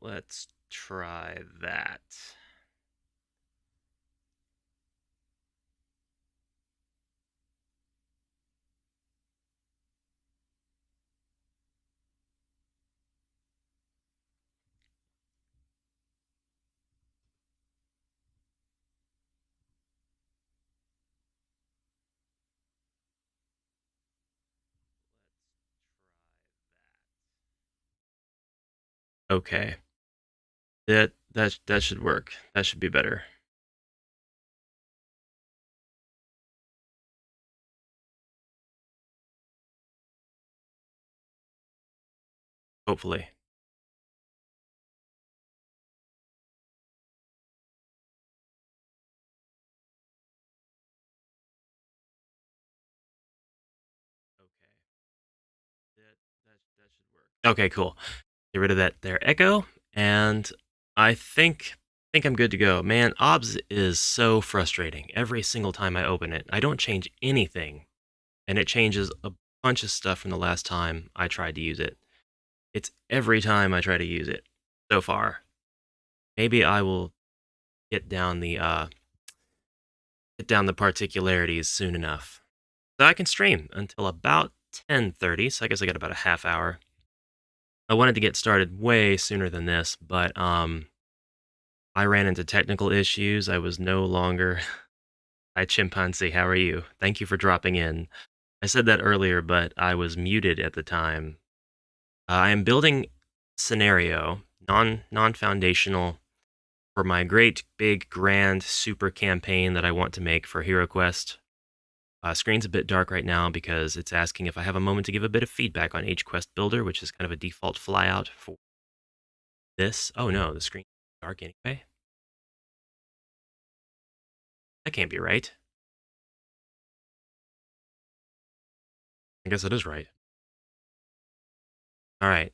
Let's try that. Okay. That should work. That should be better. Hopefully. That should work. Okay, cool. Get rid of that there echo, and I think I'm good to go. Man, OBS is so frustrating. Every single time I open it, I don't change anything, and it changes a bunch of stuff from the last time I tried to use it. It's every time I try to use it so far. Maybe I will get down the particularities soon enough. So I can stream until about 10:30, so I guess I got about a half hour. I wanted to get started way sooner than this, but I ran into technical issues. I was no longer Hi chimpanzee, how are you? Thank you for dropping in. I said that earlier, but I was muted at the time. I am building scenario, non-foundational for my great big grand super campaign that I want to make for HeroQuest. Screen's a bit dark right now because it's asking if I have a moment to give a bit of feedback on HQuestBuilder, which is kind of a default flyout for this. Oh no, the screen's dark anyway. That can't be right. I guess it is right. All right.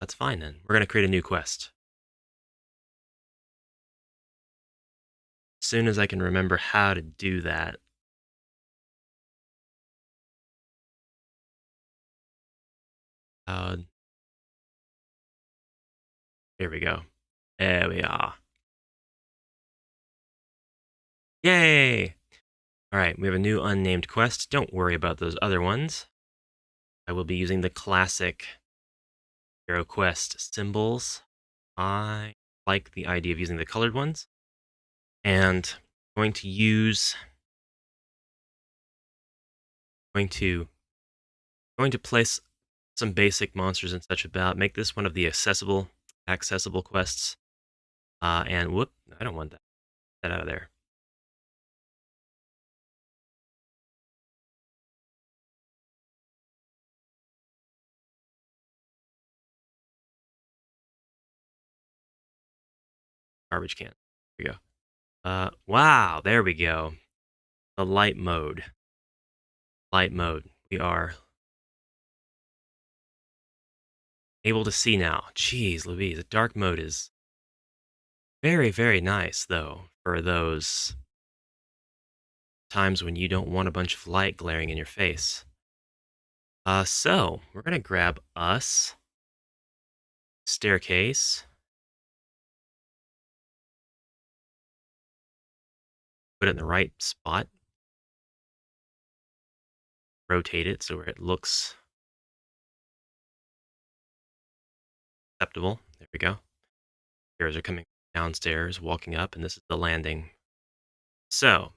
That's fine then. We're gonna create a new quest. As soon as I can remember how to do that. Here we go. There we are. Yay! All right, we have a new unnamed quest. Don't worry about those other ones. I will be using the classic HeroQuest symbols. I like the idea of using the colored ones. And I'm going to use going to place some basic monsters and such about. Make this one of the accessible quests. And whoop, I don't want that. Get that out of there. Garbage can. There we go. Wow, there we go. The light mode. Light mode. We are able to see now. Jeez Louise, the dark mode is very, very nice, though, for those times when you don't want a bunch of light glaring in your face. So, we're going to grab us, staircase, put it in the right spot, rotate it so where it looks acceptable. There we go. Heroes are coming downstairs, walking up, and this is the landing. So,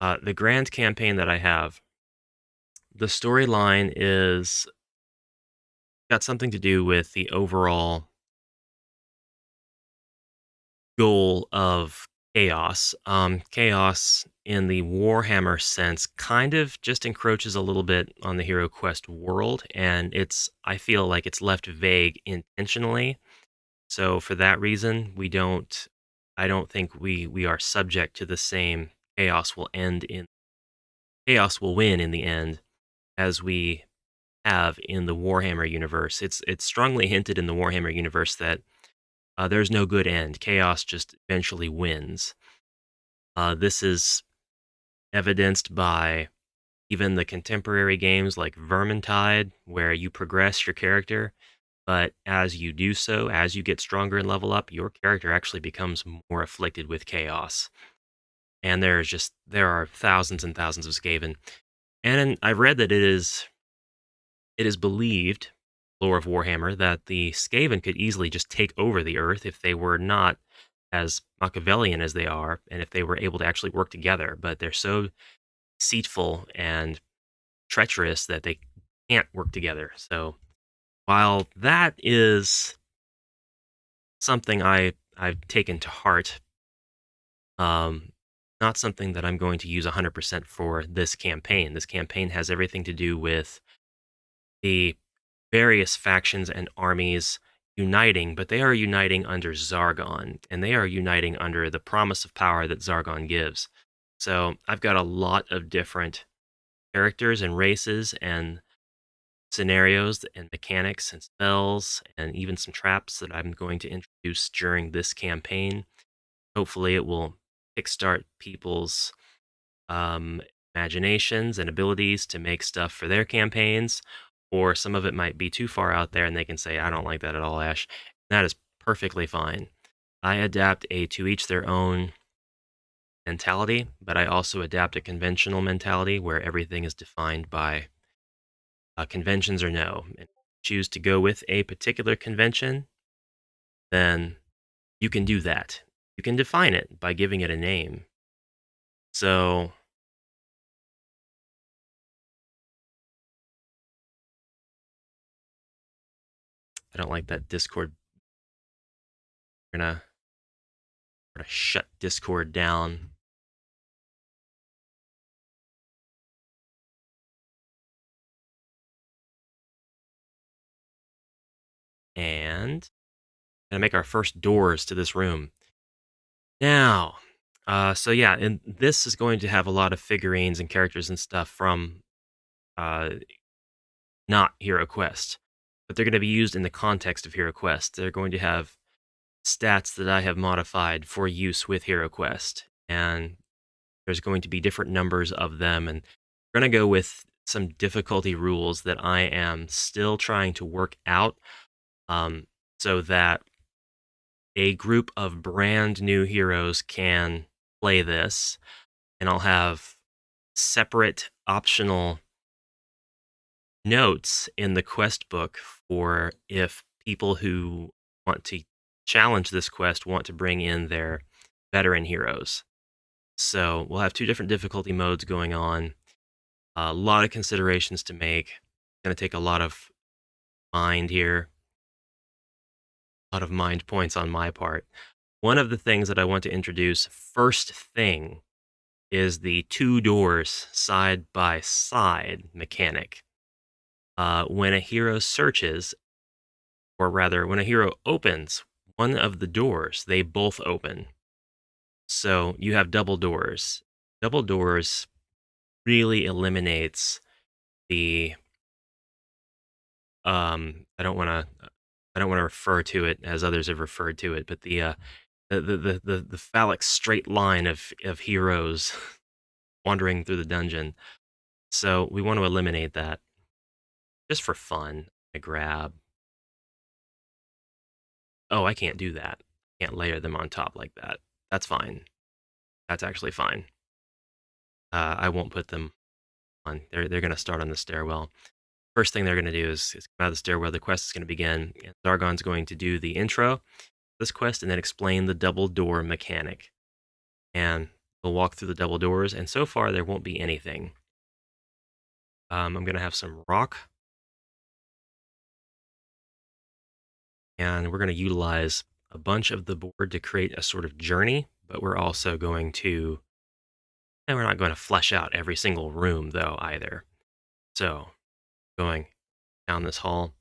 the grand campaign that I have, the storyline is got something to do with the overall goal of chaos. Chaos in the Warhammer sense kind of just encroaches a little bit on the HeroQuest world, and I feel like it's left vague intentionally. So for that reason, I don't think we are subject to the same chaos will win in the end as we have in the Warhammer universe. It's strongly hinted in the Warhammer universe that there's no good end. Chaos just eventually wins. This is evidenced by even the contemporary games like Vermintide, where you progress your character, but as you do so, as you get stronger and level up, your character actually becomes more afflicted with chaos. And there are thousands and thousands of Skaven. And I've read that it is believed, lore of Warhammer, that the Skaven could easily just take over the Earth if they were not as Machiavellian as they are, and if they were able to actually work together. But they're so deceitful and treacherous that they can't work together. So while that is something I've taken to heart, um, not something that I'm going to use 100% for this campaign. This campaign has everything to do with the various factions and armies uniting, but they are uniting under Zargon, and they are uniting under the promise of power that Zargon gives. So I've got a lot of different characters and races and scenarios and mechanics and spells and even some traps that I'm going to introduce during this campaign. Hopefully, it will kickstart people's um, imaginations and abilities to make stuff for their campaigns, or some of it might be too far out there and they can say, I don't like that at all, Ash. That is perfectly fine. I adapt a to each their own mentality, but I also adapt a conventional mentality where everything is defined by conventions or no. And if you choose to go with a particular convention, then you can do that. You can define it by giving it a name. So I don't like that Discord. We're gonna shut Discord down. And gonna make our first doors to this room. Now, so yeah, and this is going to have a lot of figurines and characters and stuff from uh, not HeroQuest, but they're going to be used in the context of HeroQuest. They're going to have stats that I have modified for use with HeroQuest, and there's going to be different numbers of them, and we're going to go with some difficulty rules that I am still trying to work out, so that a group of brand new heroes can play this, and I'll have separate optional notes in the quest book for if people who want to challenge this quest want to bring in their veteran heroes. So we'll have two different difficulty modes going on, a lot of considerations to make. It's going to take a lot of mind here, a lot of mind points on my part. One of the things that I want to introduce first thing is the two doors side by side mechanic. When a hero searches, or rather, when a hero opens one of the doors, they both open. So you have double doors. Double doors really eliminates the I don't want to refer to it as others have referred to it, but the phallic straight line of heroes wandering through the dungeon. So we want to eliminate that just for fun. I grab. Oh, I can't do that. Can't layer them on top like that. That's fine. That's actually fine. I won't put them on. They're going to start on the stairwell. First thing they're going to do is come out of the stairwell. The quest is going to begin. And Zargon's going to do the intro, this quest, and then explain the double door mechanic. And we'll walk through the double doors. And so far, there won't be anything. I'm going to have some rock. And we're going to utilize a bunch of the board to create a sort of journey. But we're also going to, and we're not going to flesh out every single room, though, either. So, going down this hall,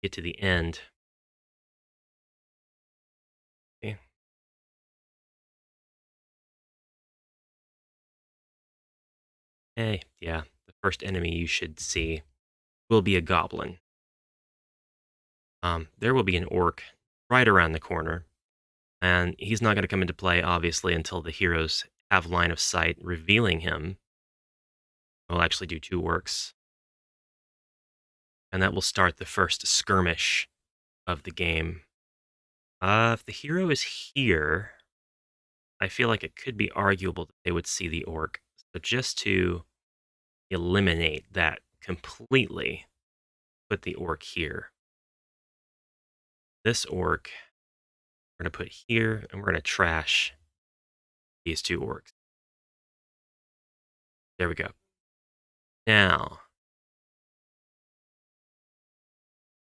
get to the end. Okay. Yeah, the first enemy you should see will be a goblin. There will be an orc right around the corner, and he's not going to come into play, obviously, until the heroes have line of sight, revealing him. We'll actually do 2 orcs. And that will start the first skirmish of the game. If the hero is here, I feel like it could be arguable that they would see the orc. So just to eliminate that completely, put the orc here. This orc, we're going to put here, and we're going to trash these 2 orcs. There we go. Now,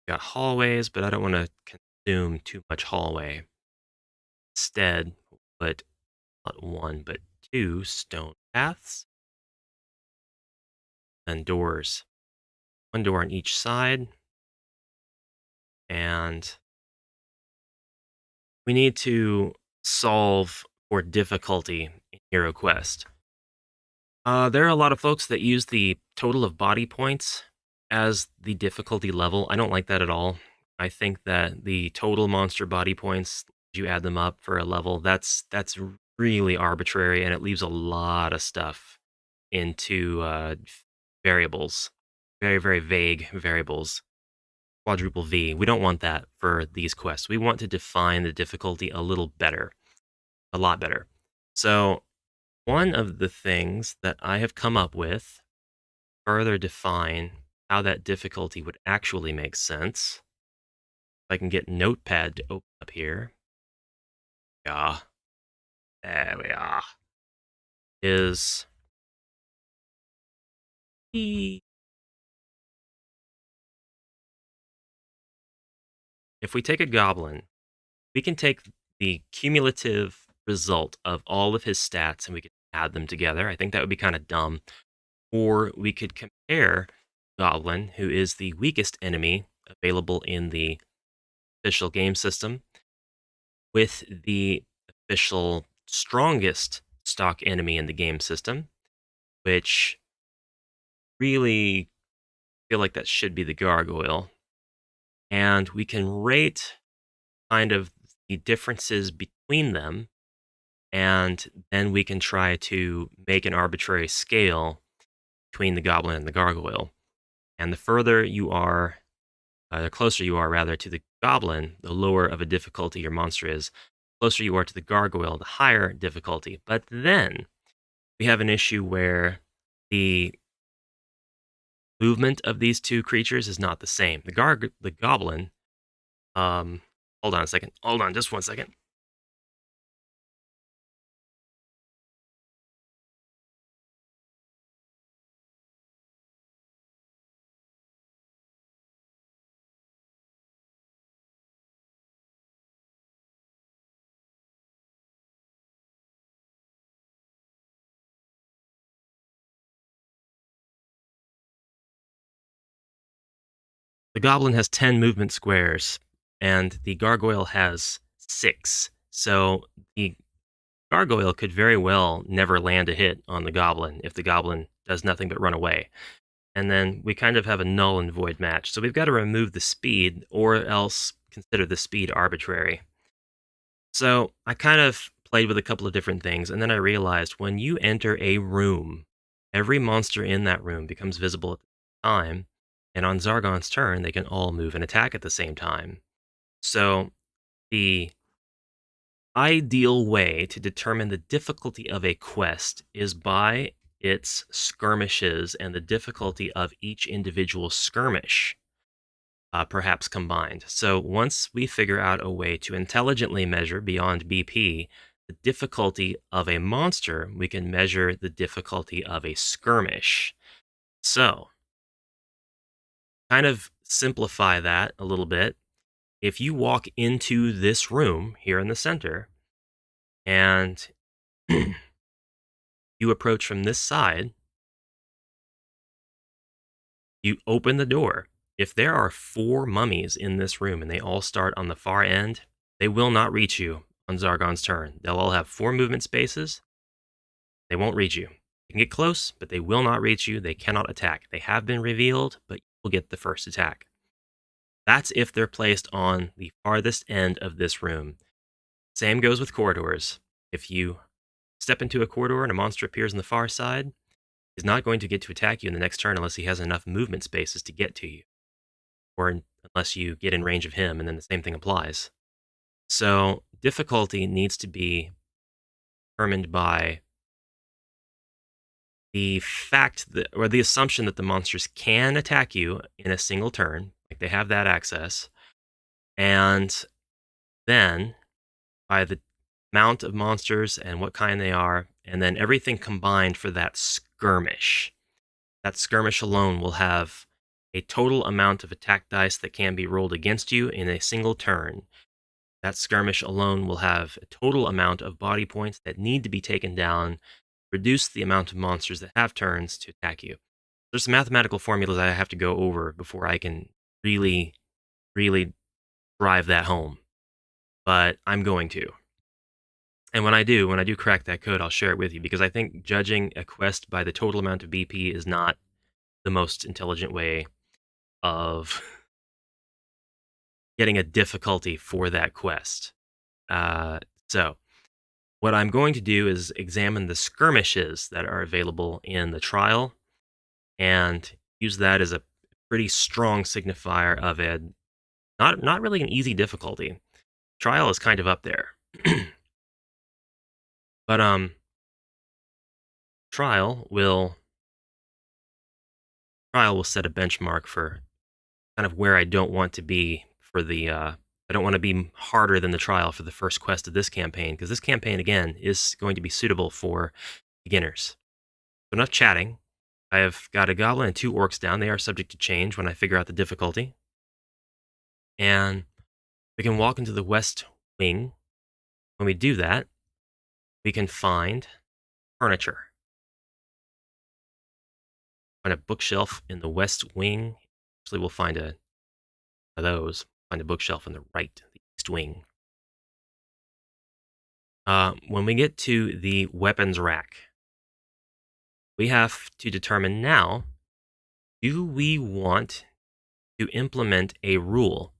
got hallways, but I don't want to consume too much hallway. Instead, we'll put not 1, but 2 stone paths and doors. 1 door on each side. And we need to solve for difficulty in HeroQuest. There are a lot of folks that use the total of body points as the difficulty level. I don't like that at all. I think that the total monster body points, you add them up for a level, that's really arbitrary, and it leaves a lot of stuff into variables. Very, very vague variables. Quadruple V. We don't want that for these quests. We want to define the difficulty a little better. A lot better. So one of the things that I have come up with further define how that difficulty would actually make sense. If I can get Notepad to open up here. Yeah. There we are. Is if we take a goblin, we can take the cumulative result of all of his stats and we could add them together. I think that would be kind of dumb. Or we could compare Goblin, who is the weakest enemy available in the official game system, with the official strongest stock enemy in the game system, which really feel like that should be the gargoyle. And we can rate kind of the differences between them, and then we can try to make an arbitrary scale between the goblin and the gargoyle. And the further you are, the closer you are rather to the goblin, the lower of a difficulty your monster is. The closer you are to the gargoyle, the higher difficulty. But then we have an issue where the movement of these 2 creatures is not the same. The goblin, hold on a second. Hold on, just 1 second. The goblin has 10 movement squares, and the gargoyle has 6. So the gargoyle could very well never land a hit on the goblin if the goblin does nothing but run away. And then we kind of have a null and void match. So we've got to remove the speed or else consider the speed arbitrary. So I kind of played with a couple of different things, and then I realized when you enter a room, every monster in that room becomes visible at the same time, and on Zargon's turn, they can all move and attack at the same time. So the ideal way to determine the difficulty of a quest is by its skirmishes and the difficulty of each individual skirmish, perhaps combined. So once we figure out a way to intelligently measure beyond BP the difficulty of a monster, we can measure the difficulty of a skirmish. So, kind of simplify that a little bit. If you walk into this room here in the center and you approach from this side, you open the door. If there are 4 mummies in this room and they all start on the far end, they will not reach you on Zargon's turn. They'll all have 4 movement spaces. They won't reach you. They can get close, but they will not reach you. They cannot attack. They have been revealed, but you will get the first attack. That's if they're placed on the farthest end of this room. Same goes with corridors. If you step into a corridor and a monster appears on the far side, He's not going to get to attack you in the next turn unless he has enough movement spaces to get to you, or unless you get in range of him, and then the same thing applies. So difficulty needs to be determined by the fact that, or the assumption that the monsters can attack you in a single turn, like they have that access, and then by the amount of monsters and what kind they are, and then everything combined for that skirmish. That skirmish alone will have a total amount of attack dice that can be rolled against you in a single turn. That skirmish alone will have a total amount of body points that need to be taken down, reduce the amount of monsters that have turns to attack you. There's some mathematical formulas I have to go over before I can really, really drive that home. But I'm going to. And when I do crack that code, I'll share it with you, because I think judging a quest by the total amount of BP is not the most intelligent way of getting a difficulty for that quest. So what I'm going to do is examine the skirmishes that are available in the trial and use that as a pretty strong signifier of it. Not really an easy difficulty. Trial is kind of up there. But trial will set a benchmark for kind of where I don't want to be for the I don't want to be harder than the trial for the first quest of this campaign, because this campaign again is going to be suitable for beginners. So enough chatting. I have got a goblin and 2 orcs down. They are subject to change when I figure out the difficulty. And we can walk into the west wing. When we do that, we can find furniture. Find a bookshelf in the west wing. Actually, we'll find one of those. Find a bookshelf in the right, the east wing. When we get to the weapons rack, we have to determine now, do we want to implement a rule?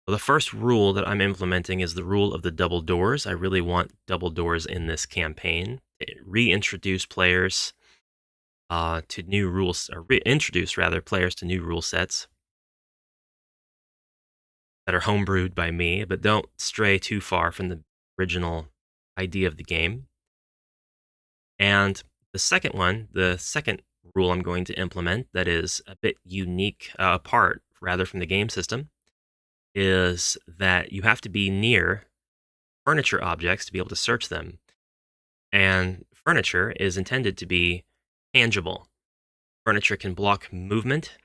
Well, the first rule that I'm implementing is the rule of the double doors. I really want double doors in this campaign to reintroduce players to new rules, or reintroduce rather players to new rule sets that are homebrewed by me, but don't stray too far from the original idea of the game. And the second rule I'm going to implement that is a bit unique, apart rather from the game system, is that you have to be near furniture objects to be able to search them. And furniture is intended to be tangible. Furniture can block movement.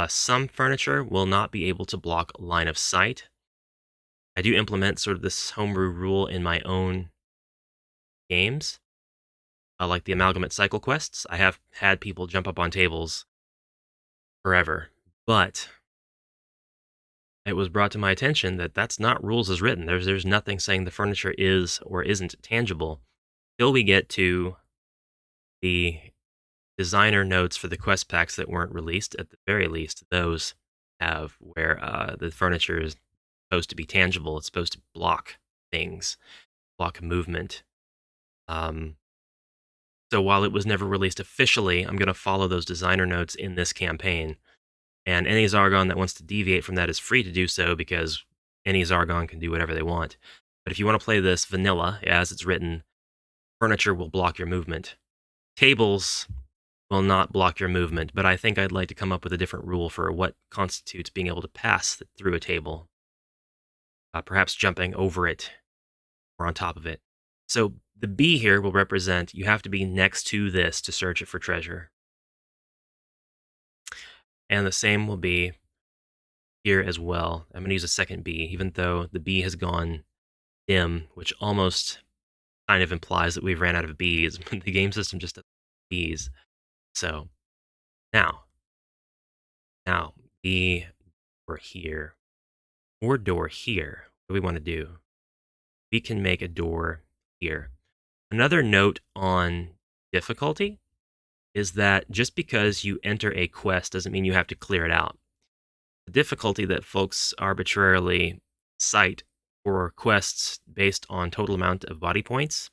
Some furniture will not be able to block line of sight. I do implement sort of this homebrew rule in my own games, like the Amalgamate cycle quests. I have had people jump up on tables forever, but it was brought to my attention that that's not rules as written. There's nothing saying the furniture is or isn't tangible till we get to the designer notes for the quest packs that weren't released. At the very least, those have where the furniture is supposed to be tangible. It's supposed to block things, block movement. So while it was never released officially, I'm going to follow those designer notes in this campaign. And any Zargon that wants to deviate from that is free to do so, because any Zargon can do whatever they want. But if you want to play this vanilla, as it's written, furniture will block your movement. Tables will not block your movement, but I think I'd like to come up with a different rule for what constitutes being able to pass through a table. Perhaps jumping over it or on top of it. So the B here will represent you have to be next to this to search it for treasure. And the same will be here as well. I'm going to use a second B, even though the B has gone dim, which almost kind of implies that we've ran out of Bs. The game system just doesn't have Bs. So now B door here or door here. What do we want to do? We can make a door here. Another note on difficulty is that just because you enter a quest doesn't mean you have to clear it out. The difficulty that folks arbitrarily cite for quests based on total amount of body points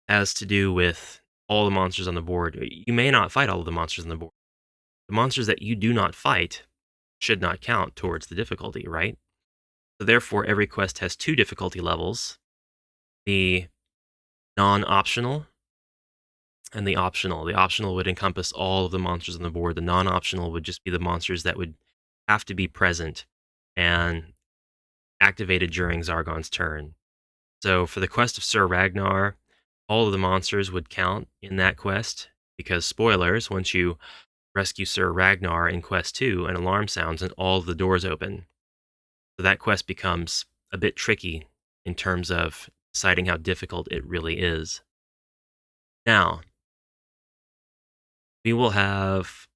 has to do with all the monsters on the board. You may not fight all of the monsters on the board. The monsters that you do not fight should not count towards the difficulty, right? So therefore, every quest has 2 difficulty levels, the non-optional and the optional. The optional would encompass all of the monsters on the board. The non-optional would just be the monsters that would have to be present and activated during Zargon's turn. So for the quest of Sir Ragnar, all of the monsters would count in that quest, because spoilers, once you rescue Sir Ragnar in quest 2, an alarm sounds and all of the doors open. So that quest becomes a bit tricky in terms of deciding how difficult it really is. Now, we will have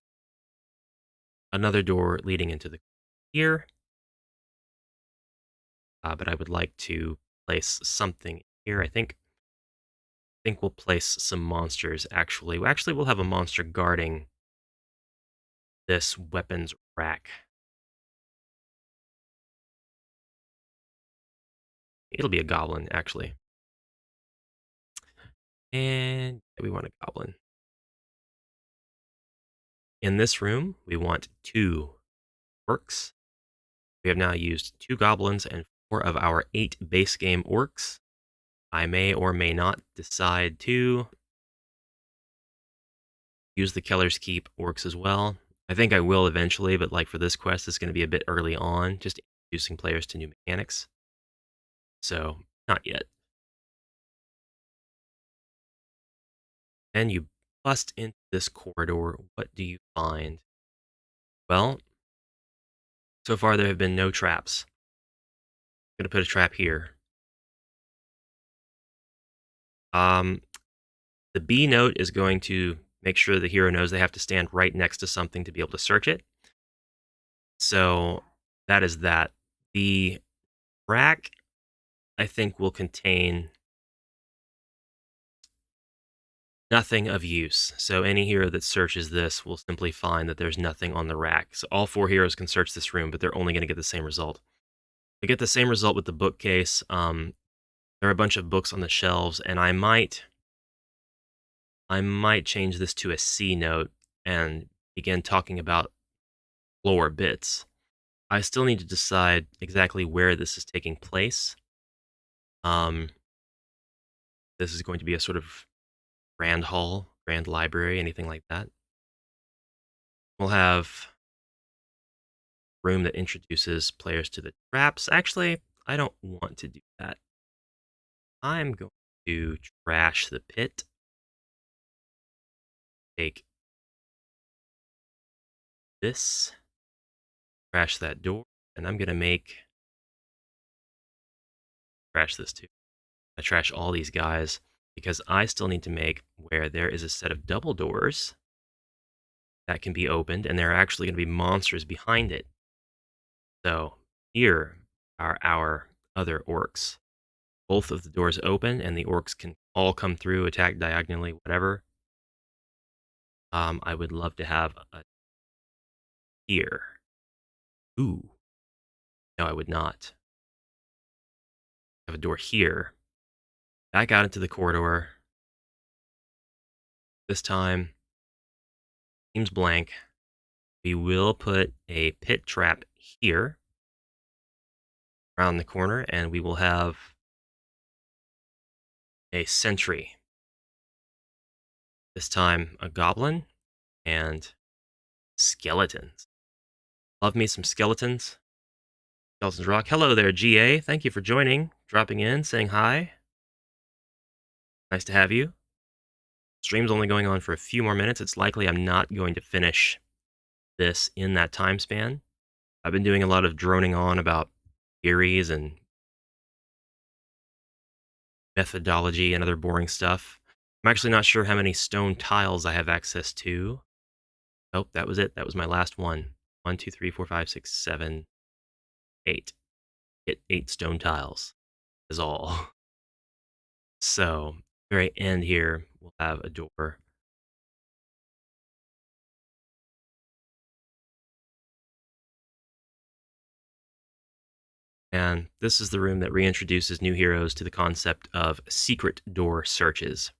another door leading into the here, but I would like to place something here. I think we'll place some monsters, actually. We'll have a monster guarding this weapons rack. It'll be a goblin, actually. And we want a goblin. In this room, we want 2 orcs. We have now used 2 goblins and 4 of our 8 base game orcs. I may or may not decide to use the Keller's Keep orcs as well. I think I will eventually, but like for this quest, it's going to be a bit early on, just introducing players to new mechanics. So, not yet. And you bust into this corridor. What do you find? Well, so far there have been no traps. I'm going to put a trap here. The B note is going to make sure the hero knows they have to stand right next to something to be able to search it. So that is that. The rack, I think, will contain nothing of use. So any hero that searches this will simply find that there's nothing on the rack. So all 4 heroes can search this room, but they're only going to get the same result. They get the same result with the bookcase. There are a bunch of books on the shelves, and I might change this to a C note and begin talking about lore bits. I still need to decide exactly where this is taking place. This is going to be a sort of grand hall, grand library, anything like that. We'll have a room that introduces players to the traps. Actually, I don't want to do that. I'm going to trash the pit. Take this, trash that door, and I'm going to trash this too. I trash all these guys because I still need to make where there is a set of double doors that can be opened, and there are actually going to be monsters behind it. So here are our other orcs. Both of the doors open, and the orcs can all come through, attack diagonally, whatever. I would love to have a here. Ooh. No, I would not. Have a door here. Back out into the corridor. This time, seems blank. We will put a pit trap here around the corner, and we will have a sentry. This time, a goblin and skeletons. Love me some skeletons. Skeletons rock. Hello there, GA. Thank you for joining, dropping in, saying hi. Nice to have you. Stream's only going on for a few more minutes. It's likely I'm not going to finish this in that time span. I've been doing a lot of droning on about theories and methodology and other boring stuff. I'm actually not sure how many stone tiles I have access to. Oh, that was it. That was my last one. 1, 2, 3, 4, 5, 6, 7, 8. Get 8 stone tiles is all. So, very end here, we'll have a door. And this is the room that reintroduces new heroes to the concept of secret door searches.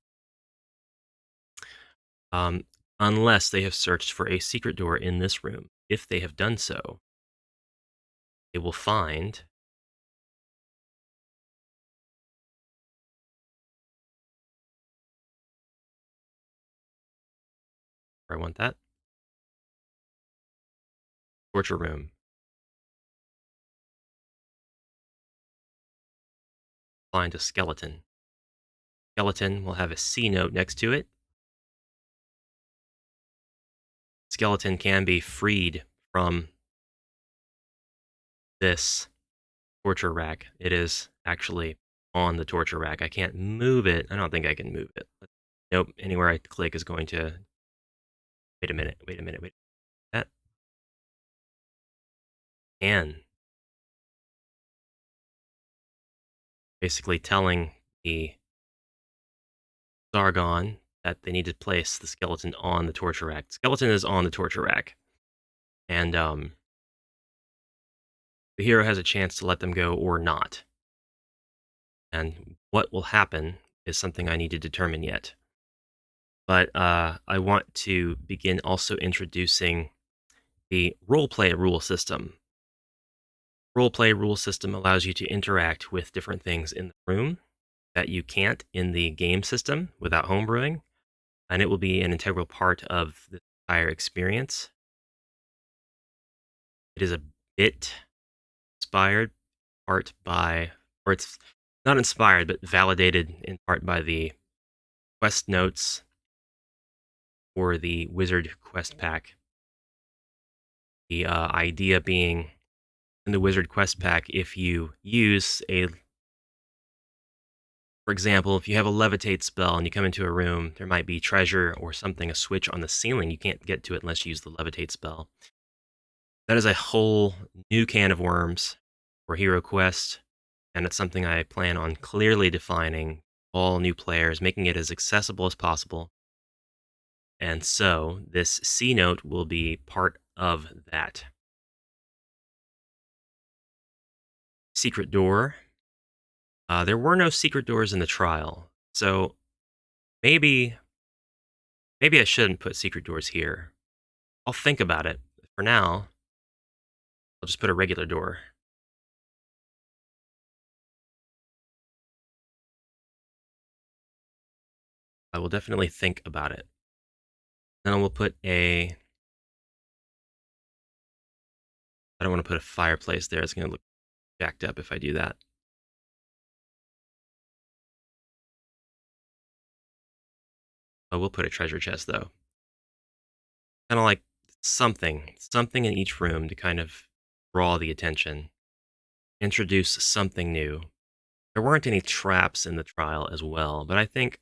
unless they have searched for a secret door in this room. If they have done so, they will find where I want that torture room. Find a skeleton. Skeleton will have a C note next to it. Skeleton can be freed from this torture rack. It is actually on the torture rack. I can't move it. I don't think I can move it. Nope. Anywhere I click is going to... Wait a minute. That can. Basically telling the Zargon that they need to place the skeleton on the torture rack. The skeleton is on the torture rack. And the hero has a chance to let them go or not. And what will happen is something I need to determine yet. But I want to begin also introducing the roleplay rule system. Roleplay rule system allows you to interact with different things in the room that you can't in the game system without homebrewing, and it will be an integral part of the entire experience. It is a bit inspired part by, or it's not inspired, but validated in part by the quest notes for the Wizard Quest Pack. The idea being, in the Wizard Quest Pack, if you use a, for example, if you have a levitate spell and you come into a room, there might be treasure or something, a switch on the ceiling. You can't get to it unless you use the levitate spell. That is a whole new can of worms for HeroQuest, and it's something I plan on clearly defining all new players, making it as accessible as possible. And so this C note will be part of that. Secret door. There were no secret doors in the trial, so maybe I shouldn't put secret doors here. I'll think about it. For now, I'll just put a regular door. I will definitely think about it. Then we'll put a... I don't want to put a fireplace there. It's going to look jacked up if I do that. Oh, we'll put a treasure chest, though. Kind of like something in each room to kind of draw the attention. Introduce something new. There weren't any traps in the trial as well, but I think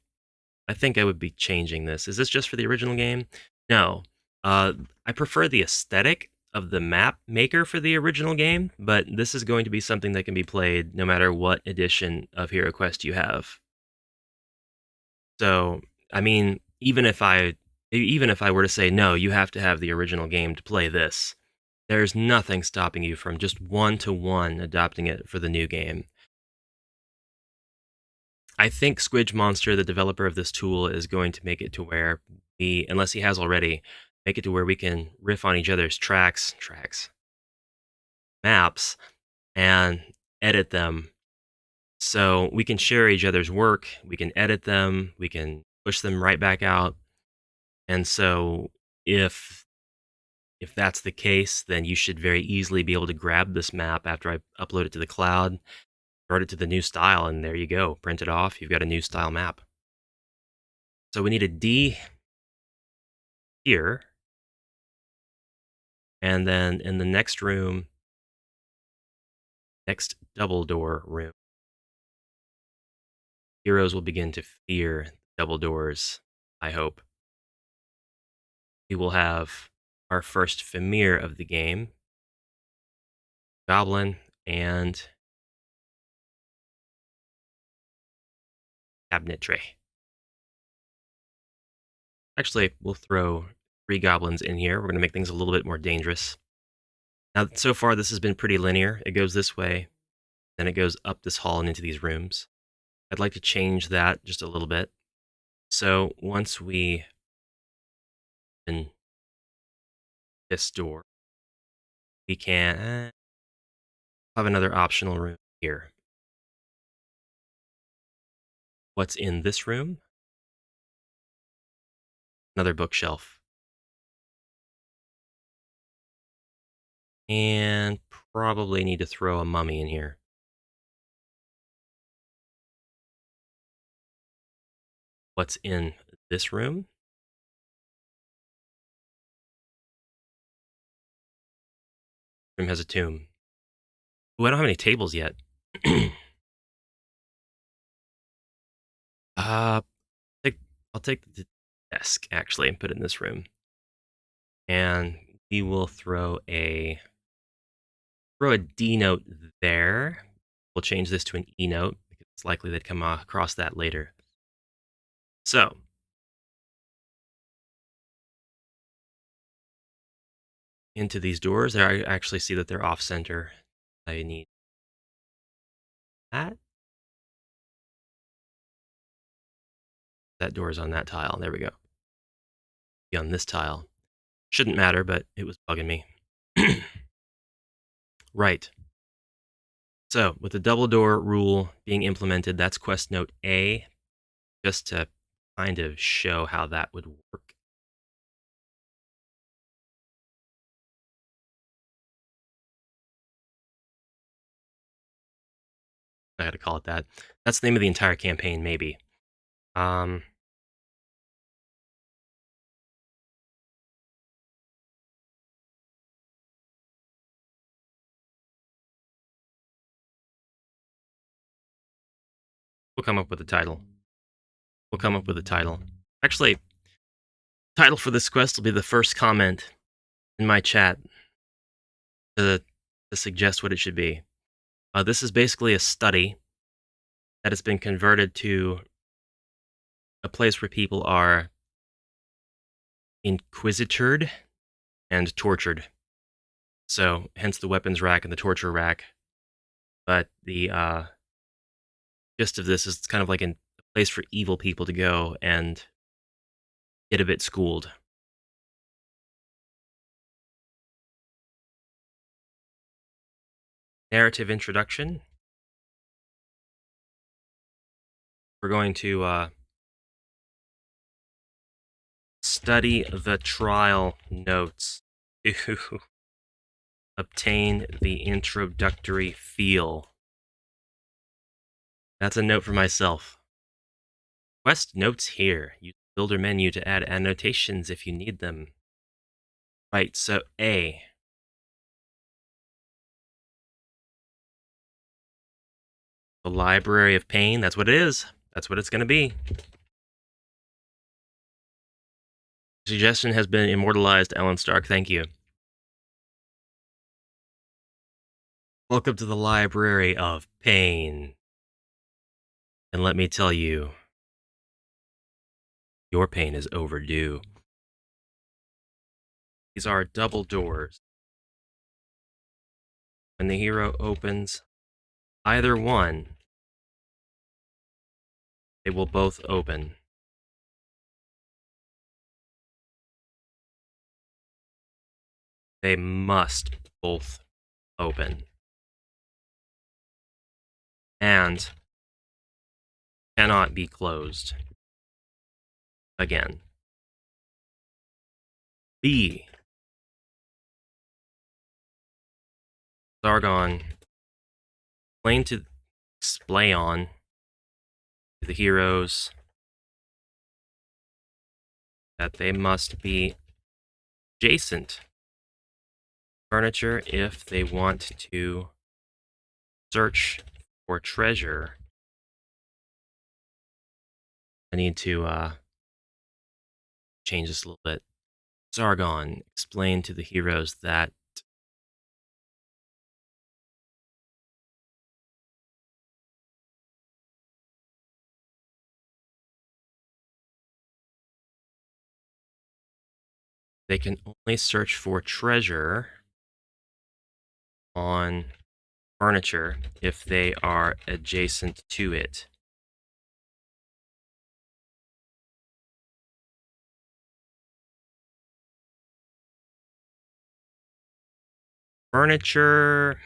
I would be changing this. Is this just for the original game? No. I prefer the aesthetic of the map maker for the original game, but this is going to be something that can be played no matter what edition of HeroQuest you have. So, I mean, even if I were to say, no, you have to have the original game to play this, there's nothing stopping you from just one-to-one adopting it for the new game. I think Squidge Monster, the developer of this tool, is going to make it to where we, unless he has already, make it to where we can riff on each other's maps, and edit them. So we can share each other's work, we can edit them, we can push them right back out. And so if that's the case, then you should very easily be able to grab this map after I upload it to the cloud, convert it to the new style, and there you go. Print it off, you've got a new style map. So we need a D here. And then in the next room, next double door room, heroes will begin to fear double doors, I hope. We will have our first Fimir of the game, Goblin, and Cabinet Tray. Actually, we'll throw 3 goblins in here. We're going to make things a little bit more dangerous. Now, so far, this has been pretty linear. It goes this way, then it goes up this hall and into these rooms. I'd like to change that just a little bit. So once we open this door, we can have another optional room here. What's in this room? Another bookshelf. And probably need to throw a mummy in here. What's in this room? Room has a tomb. Ooh, I don't have any tables yet. uh, I'll take the desk, actually, and put it in this room. And we will throw a D note there. We'll change this to an E note, because it's likely they'd come across that later. So, into these doors, I actually see that they're off-center. I need that. That door is on that tile. There we go. Be on this tile. Shouldn't matter, but it was bugging me. Right. So, with the double door rule being implemented, that's quest note A, just to kind of show how that would work. I had to call it that. That's the name of the entire campaign, maybe. We'll come up with a title. Actually, title for this quest will be the first comment in my chat to suggest what it should be. This is basically a study that has been converted to a place where people are inquisitored and tortured. So, hence the weapons rack and the torture rack. But the gist of this is it's kind of like a place for evil people to go and get a bit schooled. Narrative introduction. We're going to study the trial notes to obtain the introductory feel. That's a note for myself. Quest notes here. Use the builder menu to add annotations if you need them. Right, so A. The Library of Pain, that's what it is. That's what it's going to be. Suggestion has been immortalized, Ellen Stark. Thank you. Welcome to the Library of Pain. And let me tell you, your pain is overdue. These are double doors. When the hero opens either one, they will both open. They must both open. And cannot be closed again. B. Zargon explain on to the heroes that they must be adjacent furniture if they want to search for treasure. I need to change this a little bit. Zargon explained to the heroes that they can only search for treasure on furniture if they are adjacent to it. Furniture,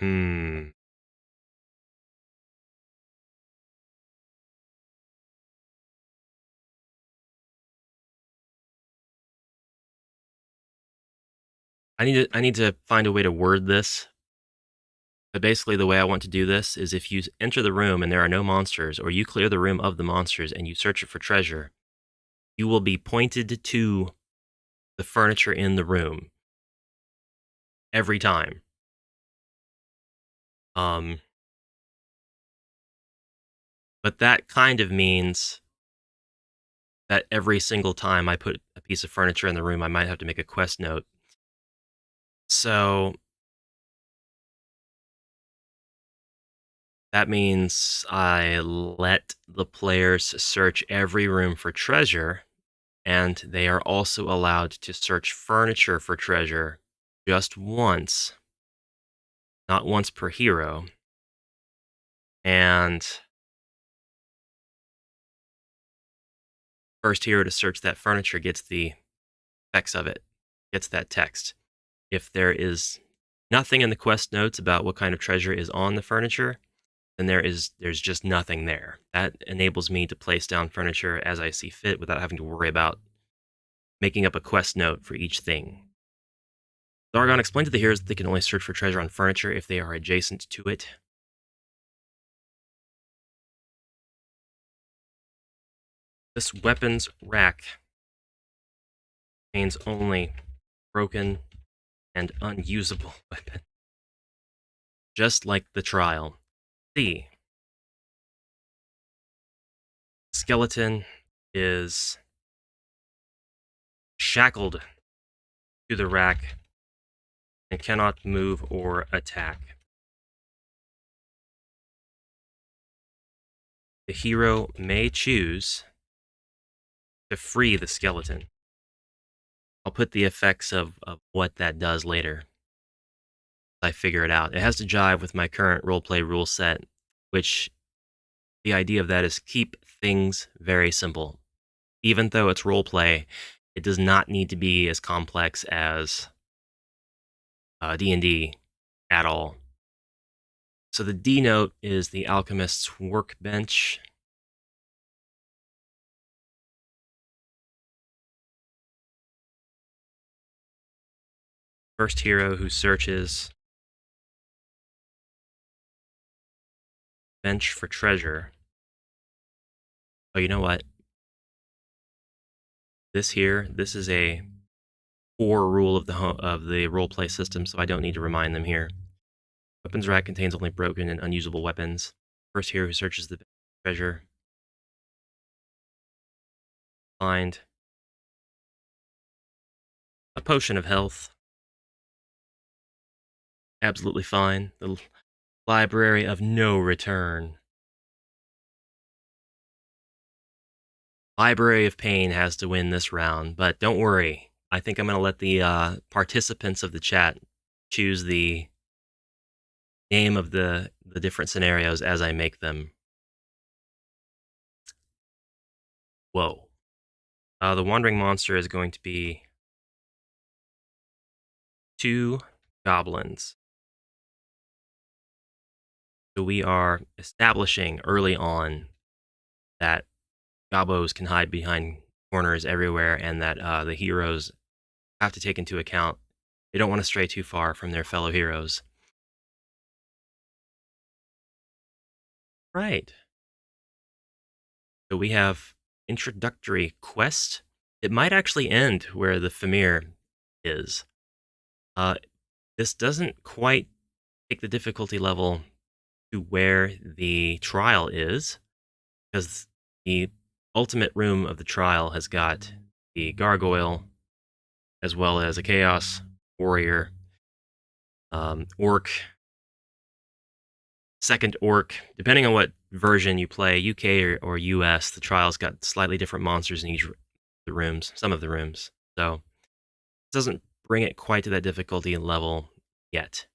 I need to find a way to word this, but basically the way I want to do this is if you enter the room and there are no monsters, or you clear the room of the monsters and you search it for treasure, you will be pointed to the furniture in the room every time. Um, but that kind of means that every single time I put a piece of furniture in the room, I might have to make a quest note. So that means I let the players search every room for treasure, and they are also allowed to search furniture for treasure just once, not once per hero. And first hero to search that furniture gets the effects of it, gets that text. If there is nothing in the quest notes about what kind of treasure is on the furniture, then there's just nothing there. That enables me to place down furniture as I see fit without having to worry about making up a quest note for each thing. Dargon explained to the heroes that they can only search for treasure on furniture if they are adjacent to it. This weapons rack contains only broken and unusable weapons, just like the trial. The skeleton is shackled to the rack and cannot move or attack. The hero may choose to free the skeleton. I'll put the effects of what that does later. I figure it out. It has to jive with my current roleplay rule set, which the idea of that is keep things very simple. Even though it's roleplay, it does not need to be as complex as D&D at all. So the D note is the alchemist's workbench. First hero who searches bench for treasure. Oh, you know what? This is a core rule of the roleplay system, so I don't need to remind them here. Weapons rack contains only broken and unusable weapons. First hero who searches the treasure. Find a potion of health. Absolutely fine. The library of no return. Library of Pain has to win this round, but don't worry. I think I'm going to let the participants of the chat choose the name of the different scenarios as I make them. Whoa. The Wandering Monster is going to be 2 goblins. So we are establishing early on that gobos can hide behind corners everywhere, and that the heroes have to take into account they don't want to stray too far from their fellow heroes. Right. So we have introductory quest. It might actually end where the Famir is. This doesn't quite take the difficulty level to where the trial is, because the ultimate room of the trial has got the gargoyle, as well as a chaos warrior, orc, second orc. Depending on what version you play, UK or US, the trial's got slightly different monsters in each of the rooms, some of the rooms. So it doesn't bring it quite to that difficulty level yet.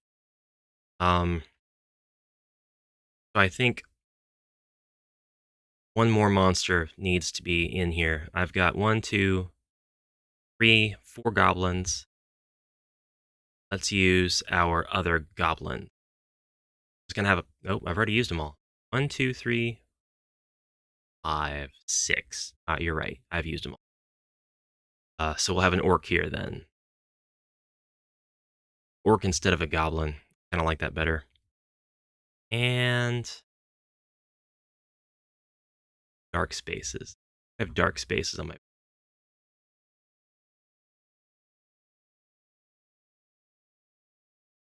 So I think one more monster needs to be in here. I've got 1, 2, 3, 4 goblins. Let's use our other goblin. It's gonna have a nope, I've already used them all. 1, 2, 3, 5, 6. You're right. I've used them all. So we'll have an orc here then. Orc instead of a goblin. Kind of like that better. And dark spaces. I have dark spaces on my.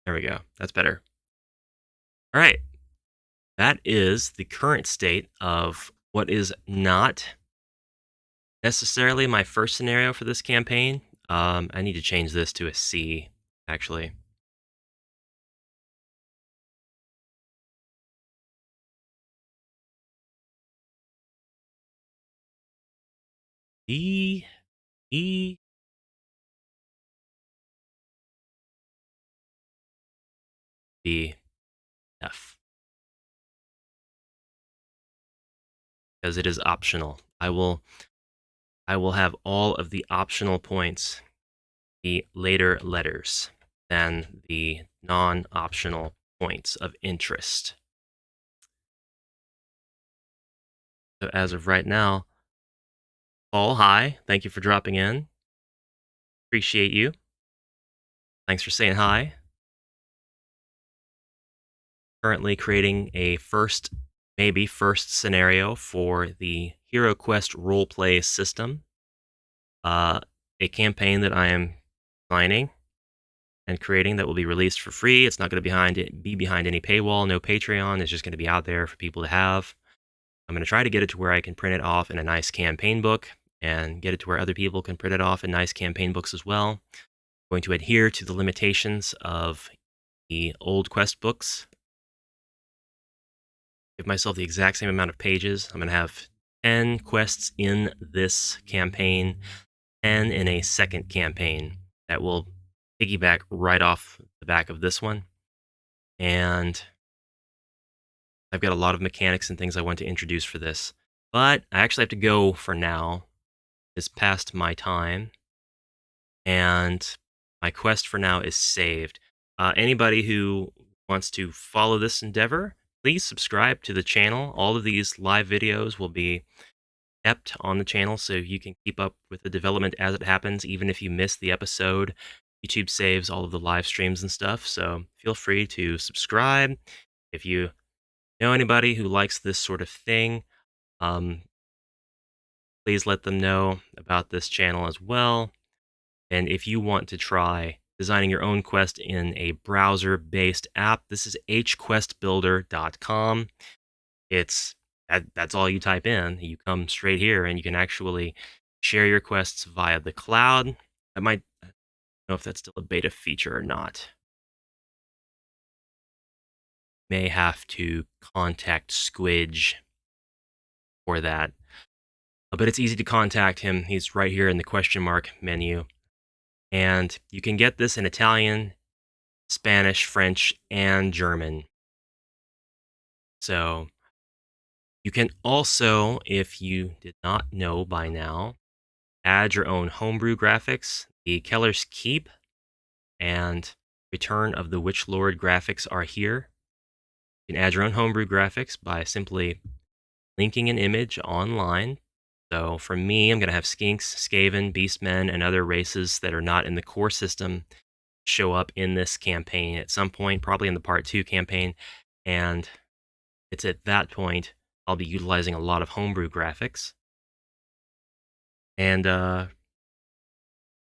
There we go. That's better. All right. That is the current state of what is not necessarily my first scenario for this campaign. I need to change this to a C, actually. E, E, B, F. Because it is optional. I will have all of the optional points be later letters than the non-optional points of interest. So as of right now, Paul, hi. Thank you for dropping in. Appreciate you. Thanks for saying hi. Currently creating a maybe first scenario for the HeroQuest roleplay system. A campaign that I am designing and creating that will be released for free. It's not going to be behind any paywall, no Patreon. It's just going to be out there for people to have. I'm going to try to get it to where I can print it off in a nice campaign book and get it to where other people can print it off in nice campaign books as well. I'm going to adhere to the limitations of the old quest books. Give myself the exact same amount of pages. I'm going to have 10 quests in this campaign and in a second campaign that will piggyback right off the back of this one. And I've got a lot of mechanics and things I want to introduce for this. But I actually have to go for now. It's past my time. And my quest for now is saved. Anybody who wants to follow this endeavor, please subscribe to the channel. All of these live videos will be kept on the channel so you can keep up with the development as it happens. Even if you miss the episode, YouTube saves all of the live streams and stuff. So feel free to subscribe. If you know anybody who likes this sort of thing, please let them know about this channel as well. And if you want to try designing your own quest in a browser-based app, this is HQuestBuilder.com. That's all you type in. You come straight here, and you can actually share your quests via the cloud. I don't know if that's still a beta feature or not. May have to contact Squidge for that. But it's easy to contact him. He's right here in the question mark menu. And you can get this in Italian, Spanish, French, and German. So you can also, if you did not know by now, add your own homebrew graphics. The Keller's Keep and Return of the Witch Lord graphics are here. You can add your own homebrew graphics by simply linking an image online. So for me, I'm going to have skinks, skaven, beastmen, and other races that are not in the core system show up in this campaign at some point, probably in the Part 2 campaign. And it's at that point I'll be utilizing a lot of homebrew graphics. And I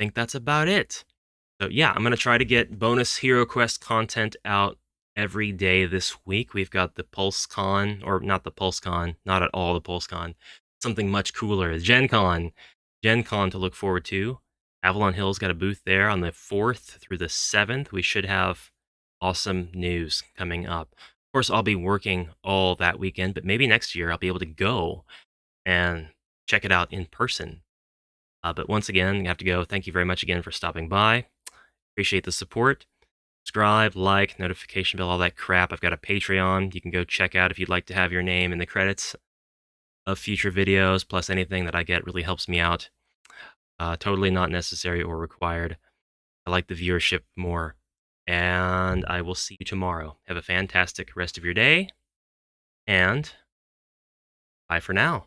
think that's about it. So yeah, I'm going to try to get bonus HeroQuest content out every day this week. We've got the PulseCon, or not the PulseCon, not at all the PulseCon, something much cooler, Gen Con to look forward to. Avalon Hill's got a booth there on the 4th through the 7th. We should have awesome news coming up. Of course, I'll be working all that weekend, but maybe next year I'll be able to go and check it out in person. But once again, I have to go. Thank you very much again for stopping by. Appreciate the support. Subscribe, like, notification bell, all that crap. I've got a Patreon you can go check out if you'd like to have your name in the credits of future videos, plus anything that I get really helps me out. Totally not necessary or required. I like the viewership more and I will see you tomorrow. Have a fantastic rest of your day, and bye for now.